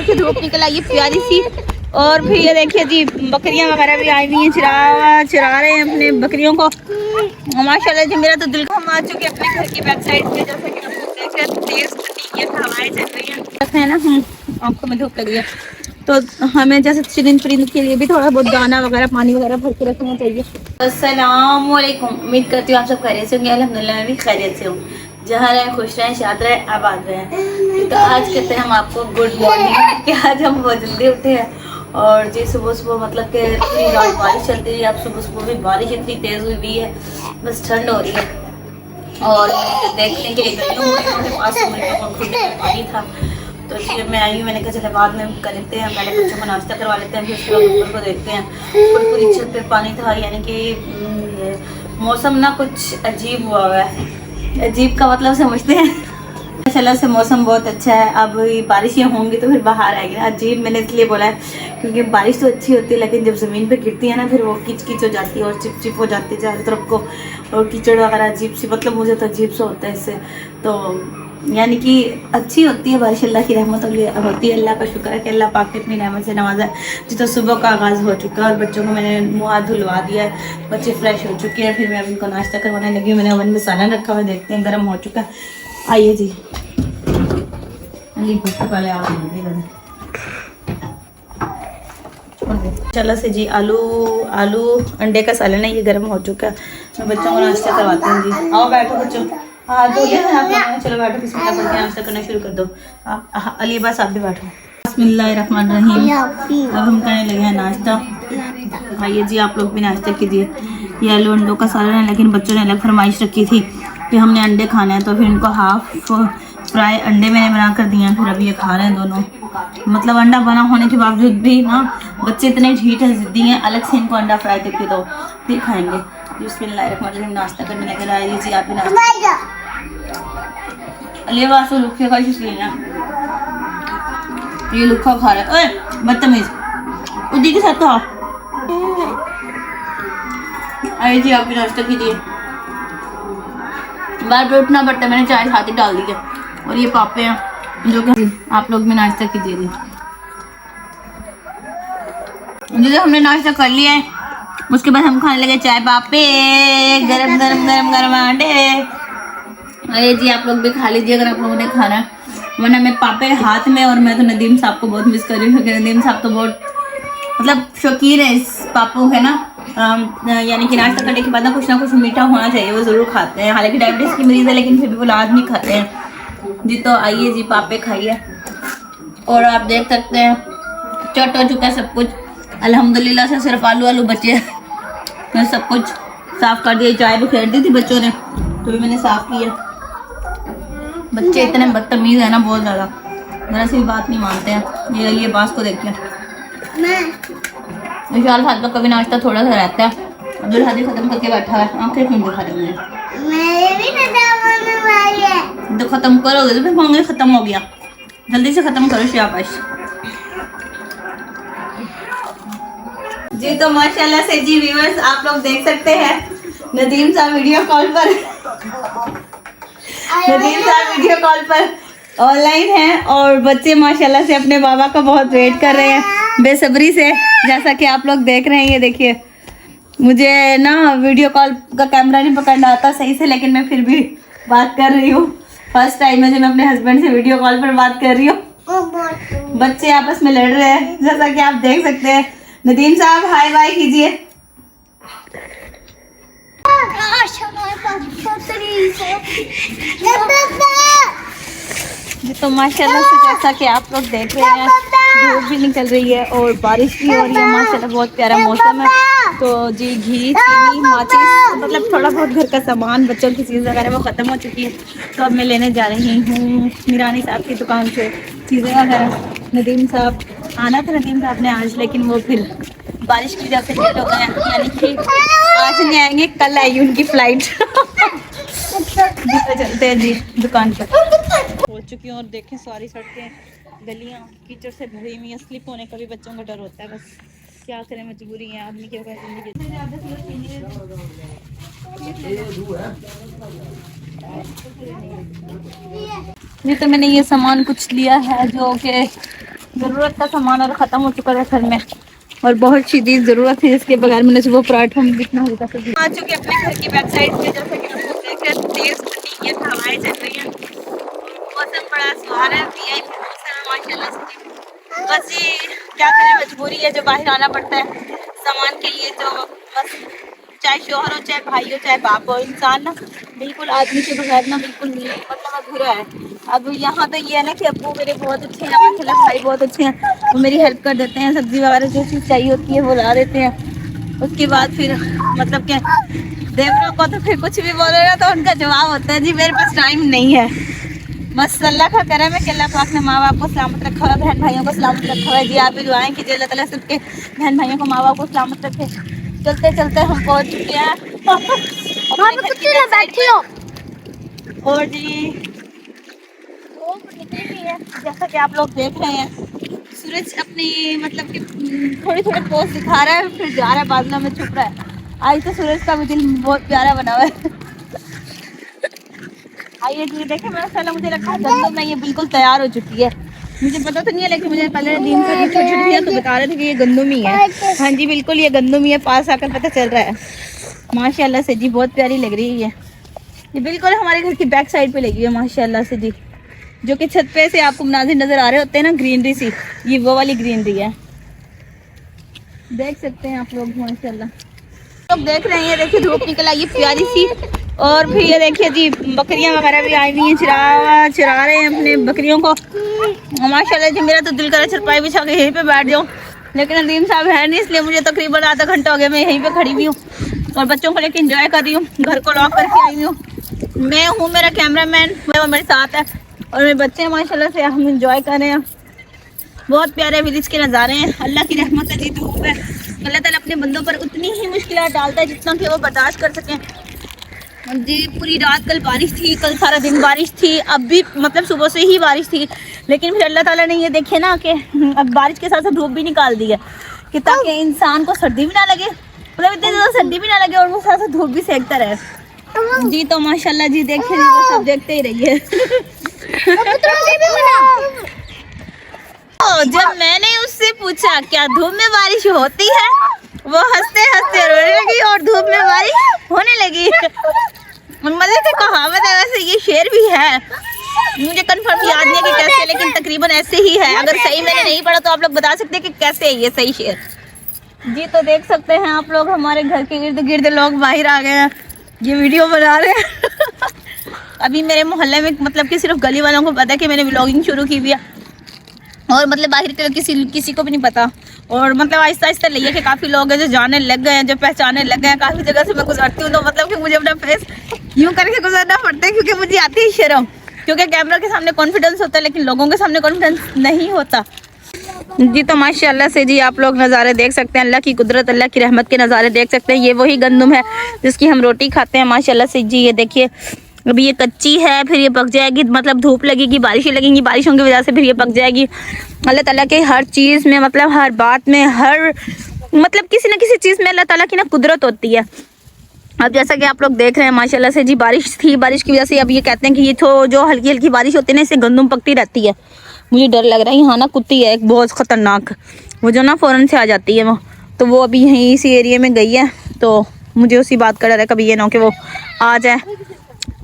देखिए धूप निकल आई है प्यारी सी। और फिर ये देखिए जी बकरियां वगैरह भी आई हुई हैं, चरा रहे हैं अपने बकरियों को। माशाल्लाह जी मेरा तो दिल हम आ चुके अपने घर की बैक साइड पे, जैसा कि आप लोग देख रहे हैं तेज ठंडी हवाएं चल रही हैं ना, आंखों में धूप लगी है। तो हमें जैसे चरिंद परिंद के लिए भी थोड़ा बहुत दाना वगैरह पानी वगैरह भर के रखना चाहिए। अस्सलाम वालेकुम, उम्मीद करती हूँ आप सब खैरियत से होंगे। अल्हम्दुलिल्लाह मैं भी खैरियत से हूँ। जहाँ रहें खुश रहें, शाद रहें, आबाद रहें। तो आज कहते हैं हम आपको गुड मॉर्निंग कि आज हम बहुत जल्दी उठे हैं। और जी सुबह सुबह मतलब कि पूरी रात बारिश चलती रही। अब सुबह सुबह भी बारिश इतनी तेज़ हुई है, बस ठंड हो रही है। और देखने के लिए मेरे पास पानी था, तो फिर मैं आई हूँ। मैंने कहा चलो बाद में करते हैं, पहले बच्चों को नाश्ता करवा लेते हैं, फिर उसके बाद ऊपर को देखते हैं। ऊपर पूरी छत पे पानी था, यानी कि मौसम ना कुछ अजीब हुआ है। अजीब का मतलब समझते हैं। माशाल्लाह से मौसम बहुत अच्छा है। अब बारिशें होंगी तो फिर बाहर आएगी ना। अजीब मैंने इसलिए बोला है क्योंकि बारिश तो अच्छी होती है, लेकिन जब ज़मीन पे गिरती है ना फिर वो किच किच हो जाती है और चिप चिप हो जाती है चारों तरफ को, और कीचड़ वगैरह अजीब सी, मतलब मुझे तो अजीब सा होता है इससे। तो यानी कि अच्छी होती है बारिश, अल्लाह की रहमत होती है। अल्लाह का शुक्र है कि अल्लाह पाक ने अपनी रहमत से नवाजा है। जितना सुबह का आगाज़ हो चुका है और बच्चों को मैंने मुँह हाथ धुलवा दिया है, बच्चे फ्रेश हो चुके हैं। फिर मैं अब इनको नाश्ता करवाने लगी हूँ। मैंने ओवन में सालन रखा हुआ, देखते हैं गर्म हो चुका है। आइए जी चलो से जी आलू अंडे का सालन है, ये गर्म हो चुका है। मैं बच्चों को नाश्ता करवाती हूँ जी। आओ बैठो बच्चों, हाँ तो चलो बैठो, बिस्मिल्लाह पढ़ के नाश्ता करना शुरू कर दो। आप अली बस आप भी बैठो। बिस्मिल्लाहिर्रहमानिर्रहीम। अब हम करने लगे हैं नाश्ता। आइए जी आप लोग भी नाश्ता कीजिए। ये आलू अंडों का सालन है, लेकिन बच्चों ने अलग फरमाइश रखी थी कि हमने अंडे खाने हैं, तो फिर इनको हाफ फ्राई अंडे मैंने बना कर दिए हैं। फिर अभी ये खा रहे हैं दोनों। मतलब अंडा बना होने के बावजूद भी ना बच्चे इतने ढीठ है, जिद्दी हैं, अलग से इनको अंडा फ्राई करके दो फिर खाएंगे। बिस्मिल्लाहिर्रहमानिर्रहीम नाश्ता करने लगे। आइए जी आप भी नाश्ता। अली वासु लुक्खे का इसलिए ना ये लुक्खा खा रहा है। ओए बदतमीज, उदी के साथ खाओ। आइए जी आप भी नाश्ता कीजिए। बार बार उठना पड़ता है, मैंने चाय साथ ही डाल दी है। और ये पापे हैं जो कि आप लोग भी नाश्ता कीजिए जी। जैसे हमने नाश्ता कर लिया है, उसके बाद हम खाने लगे चाय। पापे गरम गरम गरम गरम अंडे। अरे जी आप लोग भी खा लीजिए अगर आप लोगों ने खाना है, वरना मैं पापे हाथ में। और मैं तो नदीम साहब को बहुत मिस कर रही हूँ क्योंकि नदीम साहब तो बहुत मतलब शौकीन है इस पापू है ना। यानी कि नाश्ता करने के बाद ना कुछ मीठा होना चाहिए, वो ज़रूर खाते हैं। हालांकि डायबिटीज़ की मरीज़ है, लेकिन फिर भी वो लाजमी खाते हैं जी। तो आइए जी पापे खाइए। और आप देख सकते हैं चट हो चुका है सब कुछ अल्हम्दुलिल्लाह से, सिर्फ आलू बचे हैं। मैं सब कुछ साफ़ कर दिया। चाय भी फेर दी थी बच्चों ने, तो भी मैंने साफ़ किया। बच्चे इतने बदतमीज़ है ना, बहुत ज़्यादा, जरा सी बात नहीं मानते हैं। ये बास को देखिए, विशाल साथ तो कभी नाश्ता थोड़ा सा रहता है। अब्दुल हादी खत्म करके बैठा है, आंखें क्यों दिखा रही है। तो खत्म करोगे तो फिर मांगे खत्म हो गया, जल्दी से खत्म करो शाबाश जी। तो माशाल्लाह से जी व्यूअर्स आप लोग देख सकते हैं नदीम साहब वीडियो कॉल पर ऑनलाइन हैं, और बच्चे माशाल्लाह से अपने बाबा का बहुत वेट कर रहे हैं बेसब्री से, जैसा कि आप लोग देख रहे हैं। ये देखिए मुझे ना वीडियो कॉल का कैमरा नहीं पकड़ना आता सही से, लेकिन मैं फिर भी बात कर रही हूँ। फर्स्ट टाइम है जब मैं अपने हस्बैंड से वीडियो कॉल पर बात कर रही हूँ। बच्चे आपस में लड़ रहे हैं जैसा कि आप देख सकते हैं। नदीम साहब हाय बाय कीजिए। तो माशाल्लाह से जैसा कि आप लोग देख रहे हैं धूप भी निकल रही है और बारिश भी हो रही है। माशाल्लाह बहुत प्यारा मौसम है। तो जी घी चीनी माचिस मतलब थोड़ा बहुत घर का सामान बच्चों की चीज़ वगैरह वो ख़त्म हो चुकी है, तो अब मैं लेने जा रही हूँ मीरानी साहब की दुकान से चीज़ें वगैरह। नदीम साहब आना था नदीम साहब ने आज, लेकिन वो फिर बारिश की वजह से लेट हो गए, यानी कि आज नहीं आएंगे, कल आएगी उनकी फ़्लाइट। चलते हैं जी दुकान पर। हो चुकी हूँ और देखें सारी सड़कें गलियाँ कीचड़ से भरी हुई हैं। स्लिप होने का भी बच्चों का डर होता है, बस क्या करें, मजबूरी है आदमी के बगैर जिंदगी। ये तो मैंने ये सामान कुछ लिया है जो कि ज़रूरत का सामान और ख़त्म हो चुका है घर में, और बहुत शदीद ज़रूरत है जिसके बगैर मैंने सुबह पराठा में जितना हल्का सा आ चुके अपने घर की बैक साइड पे। जैसे कि हम लोग देख रहे हैं तेज़ ठंडी है, हवाएं चल रही हैं, मौसम बड़ा सुहाना है, माशाल्लाह से। बस ये क्या करें, मजबूरी है जो बाहर आना पड़ता है सामान के लिए। तो बस चाहे शोहर हो, चाहे भाई हो, चाहे बाप हो, इंसान ना बिल्कुल आदमी के बगैर ना बिल्कुल मतलब अधूरा है। अब यहाँ तो ये है ना कि अब्बू मेरे बहुत अच्छे हैं, माशाल्लाह भाई बहुत अच्छे हैं, वो मेरी हेल्प कर देते हैं, सब्जी वगैरह जो चीज़ चाहिए होती है वो ला देते हैं। उसके बाद फिर मतलब क्या, देवरों को तो फिर कुछ भी बोलो ना तो उनका जवाब होता है जी मेरे पास टाइम नहीं है। बस अल्लाह का करम है कि अल्लाह पाक ने माँ बाप को सलामत रखा हुआ, बहन भाइयों को सलामत रखा हुआ है। जी आप भी दुआएं कीजिए अल्लाह ताला सबके बहन भाइयों को, माँ बाप को सलामत रखे। चलते चलते हम पहुँच चुके हैं बैठी हो। और जी धूप निकली हुई है जैसा कि आप लोग देख रहे हैं, सूरज अपनी मतलब कि थोड़ी थोड़ी पोस्ट दिखा रहा है, फिर जा रहा है, बादलों में छुप रहा है। आज तो सूरज का भी दिल बहुत प्यारा बना हुआ है। आइए जी देखें, माशाल्लाह मुझे लगता है गंदम में ये बिल्कुल तैयार हो चुकी है। मुझे पता तो नहीं है लेकिन मुझे पहले दिन से छोटी तो बता रहे थे कि ये गंदम ही है। हाँ जी बिल्कुल ये गंदम ही है, पास आकर पता चल रहा है। माशाल्लाह से जी बहुत प्यारी लग रही है। ये बिल्कुल हमारे घर की बैक साइड पे लगी है माशाल्लाह से जी, जो कि छत पे से आपको मनाजिर नजर आ रहे होते हैं ना, ग्रीनरी सी, ये वो वाली ग्रीनरी है, देख सकते हैं आप लोग माशाल्लाह। लोग देख रहे हैं, देखिए धूप निकल आई है प्यारी सी, और फिर ये देखिए जी बकरियां वगैरह भी आई हुई हैं, चरा रहे हैं अपने बकरियों को। माशाल्लाह जी मेरा तो दिल करा चरपाई बिछा के यहीं पे बैठ जाऊँ, लेकिन अलीम साहब है नहीं, इसलिए मुझे तकरीबन आधा घंटा हो गया मैं यहीं पे खड़ी हुई हूँ और बच्चों को लेकर इंजॉय कर रही हूँ। घर को लॉक करके आई हूँ, मैं हूँ, मेरा कैमरामैन मेरे साथ है और मेरे बच्चे माशाल्लाह से हम इंजॉय कर रहे हैं। बहुत प्यारे विलेज के नज़ारे हैं, अल्लाह की रहमत है जी। धूप है, अल्लाह ताला अपने बंदों पर उतनी ही मुश्किलात डालता है जितना कि वो बर्दाश्त कर सकें। जी पूरी रात कल बारिश थी, कल सारा दिन बारिश थी, अब भी मतलब सुबह से ही बारिश थी, लेकिन फिर अल्लाह ताला ने ये देखे ना कि अब बारिश के साथ साथ धूप भी निकाल दी है कि ताकि इंसान को सर्दी भी ना लगे, मतलब इतनी ज़्यादा सर्दी भी ना लगे और वो साथ साथ धूप भी सेकता रहे जी। तो माशाल्लाह जी देखिए जी बस अब देखते ही रहिए। जब मैंने उससे पूछा क्या धूप में बारिश होती है, वो हंसते हंसते रोने लगी और धूप में बारिश होने लगी। मजे की कहावत है, वैसे ये शेर भी है, मुझे कंफर्म याद नहीं है कि कैसे, लेकिन तकरीबन ऐसे ही है। अगर सही मैंने नहीं पढ़ा तो आप लोग बता सकते हैं कि कैसे है ये सही शेर जी। तो देख सकते हैं आप लोग हमारे घर के इर्द गिर्द लोग बाहर आ गए हैं, ये वीडियो बना रहे हैं। अभी मेरे मोहल्ले में मतलब कि सिर्फ गली वालों को पता है कि मैंने व्लॉगिंग शुरू की हुई है, और मतलब बाहर के किसी को भी नहीं पता। और मतलब आहिस्ता आहिस्ता लिए कि काफ़ी लोग हैं जो जानने लग गए हैं, जो पहचानने लग गए हैं। काफ़ी जगह से मैं गुजरती हूँ तो मतलब कि मुझे अपना फेस यूँ करके गुजरना पड़ता है, क्योंकि मुझे आती है शर्म, क्योंकि कैमरा के सामने कॉन्फिडेंस होता है लेकिन लोगों के सामने कॉन्फिडेंस नहीं होता जी। तो माशाल्लाह से जी आप लोग नज़ारे देख सकते हैं, अल्लाह की कुदरत, अल्लाह की रहमत के नज़ारे देख सकते हैं। ये वही गंदम है जिसकी हम रोटी खाते हैं माशाल्लाह से जी। ये देखिए अभी ये कच्ची है, फिर ये पक जाएगी, मतलब धूप लगेगी, बारिशें लगेंगी, बारिशों की वजह से फिर ये पक जाएगी। अल्लाह ताला के हर चीज़ में, मतलब हर बात में, हर मतलब किसी न किसी चीज़ में अल्लाह ताला की ना कुदरत होती है। अब जैसा कि आप लोग देख रहे हैं माशाल्लाह से जी बारिश थी, बारिश की वजह से अब ये कहते हैं कि ये तो जो हल्की हल्की बारिश होती है ना इससे गंदम पकती रहती है। मुझे डर लग रहा है, यहाँ ना कुत्ती है एक बहुत ख़तरनाक, वो जो ना फ़ौरन से आ जाती है, तो वो अभी यहीं इसी एरिया में गई है, तो मुझे उसी बात का डर है कभी ये ना कि वो आ जाए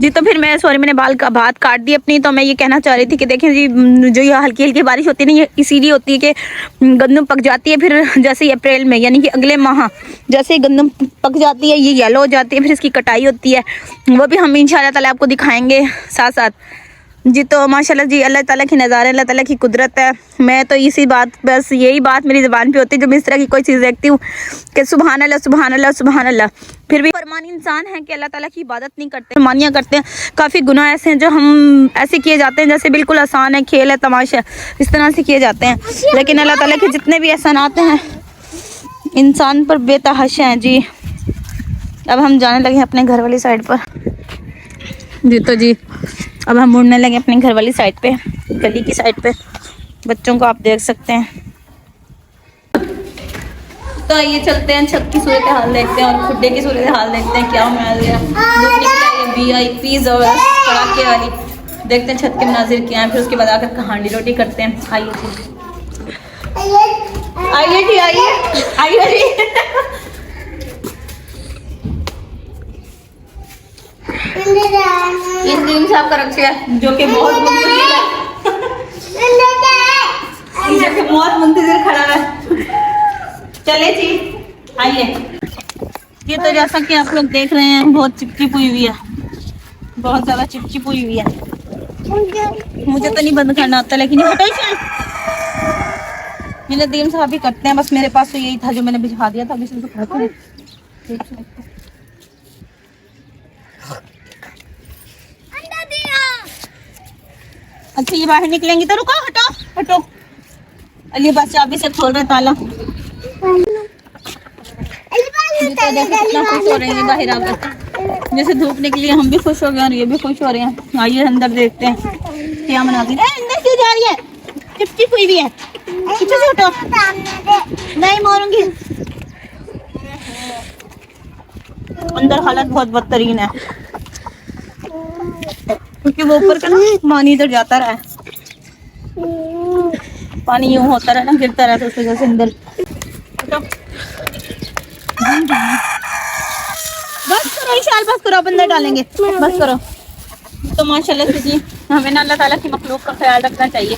जी। तो फिर मैंने बात काट दी अपनी। तो मैं ये कहना चाह रही थी कि देखें जी जो ये हल्की हल्की बारिश होती है ना, ये इसीलिए होती है कि गंदम पक जाती है। फिर जैसे ही अप्रैल में यानी कि अगले माह जैसे ही गंदम पक जाती है, ये येलो हो जाती है, फिर इसकी कटाई होती है, वो भी हम इंशाल्लाह ताला आपको दिखाएंगे साथ साथ जी। तो माशाल्लाह जी अल्लाह ताला की नज़ारे, अल्लाह ताला की कुदरत है। मैं तो इसी बात, बस यही बात मेरी ज़बान पे होती है जब मैं इस तरह की कोई चीज़ देखती हूँ कि सुबहान अल्लाह सुबहान अल्लाह सुबहान अल्लाह। फिर भी फरमानी इंसान है कि अल्लाह ताला की इबादत नहीं करते, फरमानियाँ करते हैं। काफ़ी गुनाह ऐसे हैं जो हम ऐसे किए जाते हैं जैसे बिल्कुल आसान है, खेल है, तमाशा, इस तरह से किए जाते हैं, लेकिन अल्लाह ताला के जितने भी एहसानात हैं इंसान पर बेतहाशा हैं जी। अब हम जाने लगे अपने घर वाली साइड पर जी। तो जी अब हम मुड़ने लगे अपने घर वाली साइड पे, गली की साइड पे। बच्चों को आप देख सकते हैं। तो ये चलते हैं, छत की सूरत हाल देखते हैं और खुड्डे की सूरत हाल देखते हैं क्या मिल गया। VIPs और कड़ाके वाली देखते हैं छत के मनाजिर क्या हैं, फिर उसके बाद आकर हांडी रोटी करते हैं। आइए आइए जी, आइए आइए जी। इंद्रीम साहब का रक्षा जो कि बहुत मुंतजिर है, जो कि बहुत मुंतजिर खड़ा है। चले जी, आइए। ये तो जैसा कि आप लोग देख रहे हैं बहुत चिपचिप हुई हुई है, बहुत ज्यादा चिपचिप हुई हुई है। मुझे तो नहीं बंद करना आता, लेकिन हटो चल। मेरे दीम साहब भी करते हैं, बस मेरे पास तो यही था जो मैंने भिजवा दिया था। अभी से तो अच्छा ये बाहर निकलेंगी तो रुको, हटो हटो। अली बस चाबी से खोल रहे ताला। कितना खुश हो रहे हैं बाहर आकर, जैसे धूप निकली है। हम भी खुश हो गए और ये भी खुश हो रहे हैं। आइए अंदर देखते हैं क्या मनाती है। अंदर क्यों जा रही है? चिपचिप हुई भी है, पीछे से हटो। नहीं मारूंगी। अंदर हालत बहुत बदतरीन है, क्योंकि वो ऊपर का ना पानी इधर जाता रहा है, पानी यूं होता रहा ना, गिरता रहा, तो उस वजह से अंदर। बस करो इशाल, बस करो, अंदर डालेंगे, बस करो। तो माशाल्लाह से जी हमें ना अल्लाह ताला की मखलूक का ख्याल रखना चाहिए।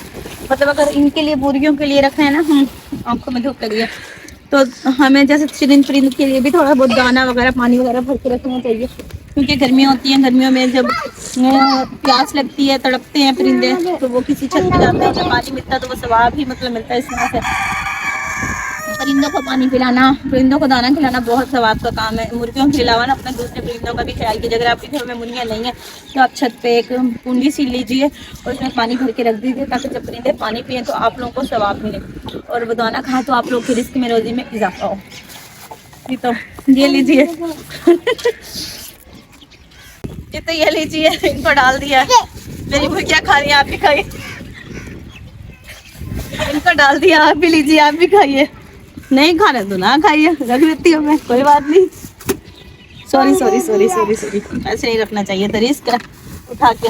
मतलब अगर इनके लिए, मुर्गियों के लिए रखना है ना, हम आंखों में धूप लगी है तो हमें जैसे चरिंद परिंद के लिए भी थोड़ा बहुत दाना वगैरह, पानी वगैरह भर के रखना चाहिए। क्योंकि गर्मियाँ होती हैं, गर्मियों में जब प्यास लगती है, तड़पते हैं परिंदे, तो वो किसी छत पे जाते हैं, जब पानी मिलता है तो वो सवाब ही मतलब मिलता है। इस तरह से परिंदों को पानी पिलाना, परिंदों को दाना खिलाना बहुत सवाब का काम है। मुर्गियों के अलावा ना अपने दूसरे परिंदों का भी ख्याल कीजिए। अगर आपके घर में मुर्गियाँ नहीं है तो आप छत पे एक कुंडी सी लीजिए और उसमें पानी भर के रख दीजिए, ताकि जब परिंदे पानी पिए तो आप लोगों को सवाब मिले और वो दाना खाएं तो आप लोग की रिस्क में, रोजी में इजाफा हो। जी तो ये लीजिए। ये तो ये लीजिए, इनको डाल दिया। मेरी मुर्गियाँ खा रही हैं, आप भी खाइए। इनको डाल दिया, आप भी लीजिए, आप भी खाइए। नहीं खाना तो ना खाइए, रख देती हूँ मैं, कोई बात नहीं। Sorry sorry sorry sorry sorry, ऐसे नहीं रखना चाहिए था, रिस्क है। उठा के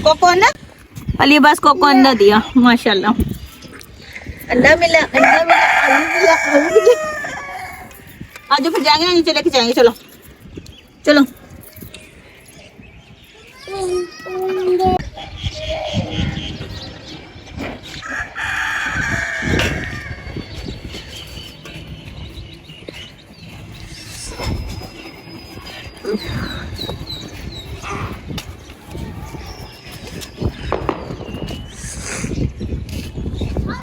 कोको अंडा, अली बस कोको अंडा दिया। माशाल्लाह, अंडा मिला, अंडा मिला, आलू मिला, आलू मिला। आज फिर जाएंगे ना, नीचे लेके जाएंगे। चलो चलो।